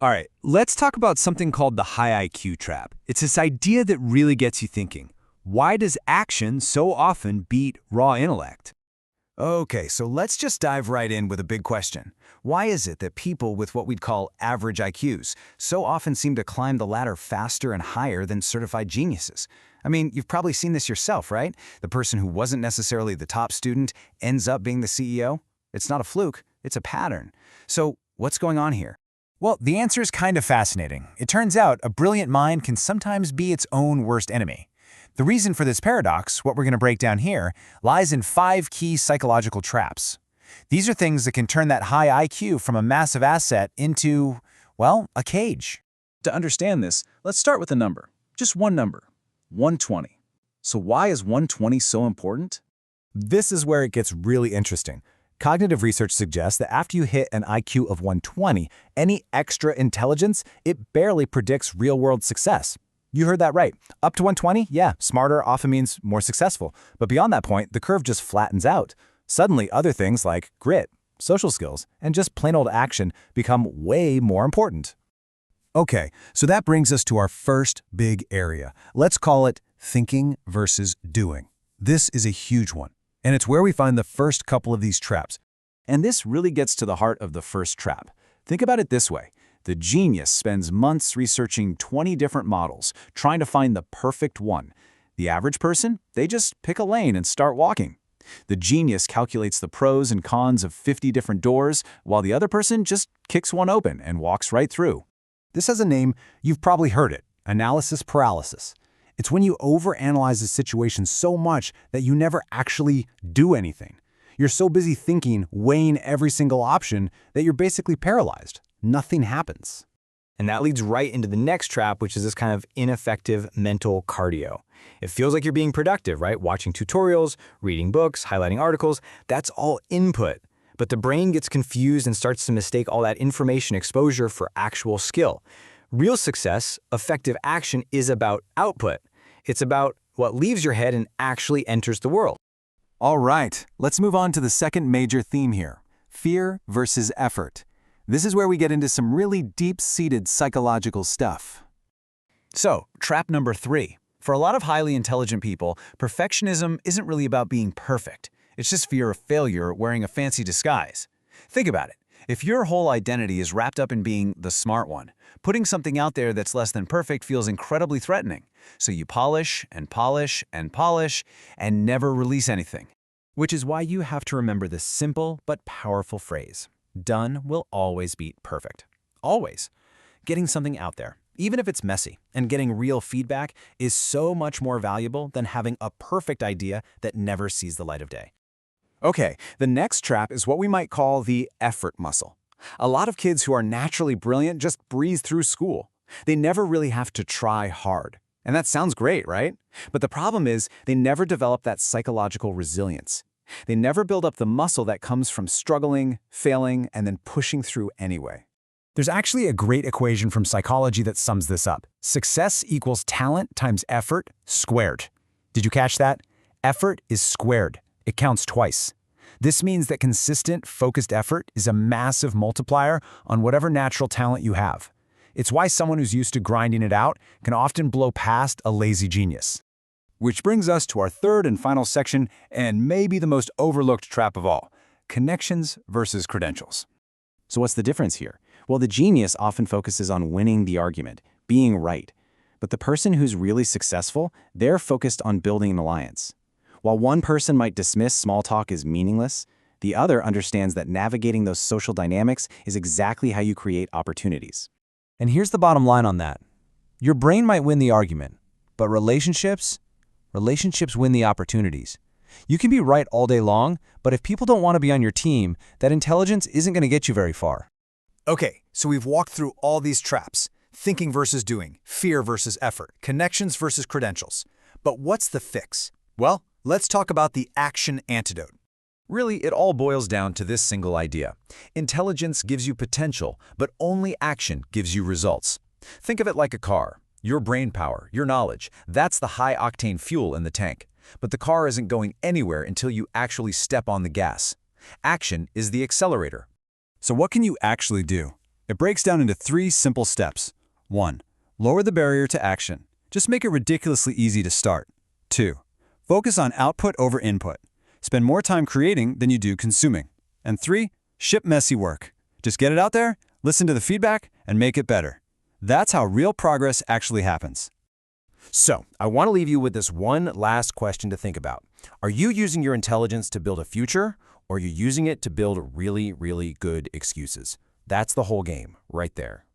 All right, let's talk about something called the high IQ trap. It's this idea that really gets you thinking. Why does action so often beat raw intellect? Okay, so let's just dive right in with a big question. Why is it that people with what we'd call average IQs so often seem to climb the ladder faster and higher than certified geniuses? I mean, you've probably seen this yourself, right? The person who wasn't necessarily the top student ends up being the CEO. It's not a fluke, it's a pattern. So, what's going on here? Well, the answer is kind of fascinating. It turns out a brilliant mind can sometimes be its own worst enemy. The reason for this paradox, what we're going to break down here, lies in 5 key psychological traps. These are things that can turn that high IQ from a massive asset into, well, a cage. To understand this, let's start with a number. Just one number, 120. So why is 120 so important? This is where it gets really interesting. Cognitive research suggests that after you hit an IQ of 120, any extra intelligence, it barely predicts real-world success. You heard that right. Up to 120, yeah, smarter often means more successful. But beyond that point, the curve just flattens out. Suddenly, other things like grit, social skills, and just plain old action become way more important. Okay, so that brings us to our first big area. Let's call it thinking versus doing. This is a huge one, and it's where we find the first couple of these traps. And this really gets to the heart of the first trap. Think about it this way. The genius spends months researching 20 different models, trying to find the perfect one. The average person, they just pick a lane and start walking. The genius calculates the pros and cons of 50 different doors, while the other person just kicks one open and walks right through. This has a name, you've probably heard it, analysis paralysis. It's when you overanalyze a situation so much that you never actually do anything. You're so busy thinking, weighing every single option, that you're basically paralyzed. Nothing happens. And that leads right into the next trap, which is this kind of ineffective mental cardio. It feels like you're being productive, right? Watching tutorials, reading books, highlighting articles, that's all input. But the brain gets confused and starts to mistake all that information exposure for actual skill. Real success, effective action, is about output. It's about what leaves your head and actually enters the world. All right, let's move on to the second major theme here, fear versus effort. This is where we get into some really deep-seated psychological stuff. So, trap number 3. For a lot of highly intelligent people, perfectionism isn't really about being perfect. It's just fear of failure wearing a fancy disguise. Think about it. If your whole identity is wrapped up in being the smart one, putting something out there that's less than perfect feels incredibly threatening. So you polish and polish and polish and never release anything. Which is why you have to remember this simple but powerful phrase. Done will always beat perfect. Always. Getting something out there, even if it's messy, and getting real feedback is so much more valuable than having a perfect idea that never sees the light of day. Okay, the next trap is what we might call the effort muscle. A lot of kids who are naturally brilliant just breeze through school. They never really have to try hard. And that sounds great, right? But the problem is they never develop that psychological resilience. They never build up the muscle that comes from struggling, failing, and then pushing through anyway. There's actually a great equation from psychology that sums this up. Success equals talent times effort squared. Did you catch that? Effort is squared. It counts twice. This means that consistent, focused effort is a massive multiplier on whatever natural talent you have. It's why someone who's used to grinding it out can often blow past a lazy genius. Which brings us to our third and final section, and maybe the most overlooked trap of all, connections versus credentials. So what's the difference here? Well, the genius often focuses on winning the argument, being right. But the person who's really successful, they're focused on building an alliance. While one person might dismiss small talk as meaningless, the other understands that navigating those social dynamics is exactly how you create opportunities. And here's the bottom line on that. Your brain might win the argument, but relationships win the opportunities. You can be right all day long, but if people don't want to be on your team, that intelligence isn't going to get you very far. Okay, so we've walked through all these traps. Thinking versus doing, fear versus effort, connections versus credentials. But what's the fix? Well, let's talk about the action antidote. Really, it all boils down to this single idea. Intelligence gives you potential, but only action gives you results. Think of it like a car. Your brain power, your knowledge, that's the high-octane fuel in the tank. But the car isn't going anywhere until you actually step on the gas. Action is the accelerator. So what can you actually do? It breaks down into 3 simple steps. 1. Lower the barrier to action. Just make it ridiculously easy to start. 2. Focus on output over input. Spend more time creating than you do consuming. And 3. Ship messy work. Just get it out there, listen to the feedback, and make it better. That's how real progress actually happens. So, I want to leave you with this one last question to think about. Are you using your intelligence to build a future, or are you using it to build really, really good excuses? That's the whole game, right there.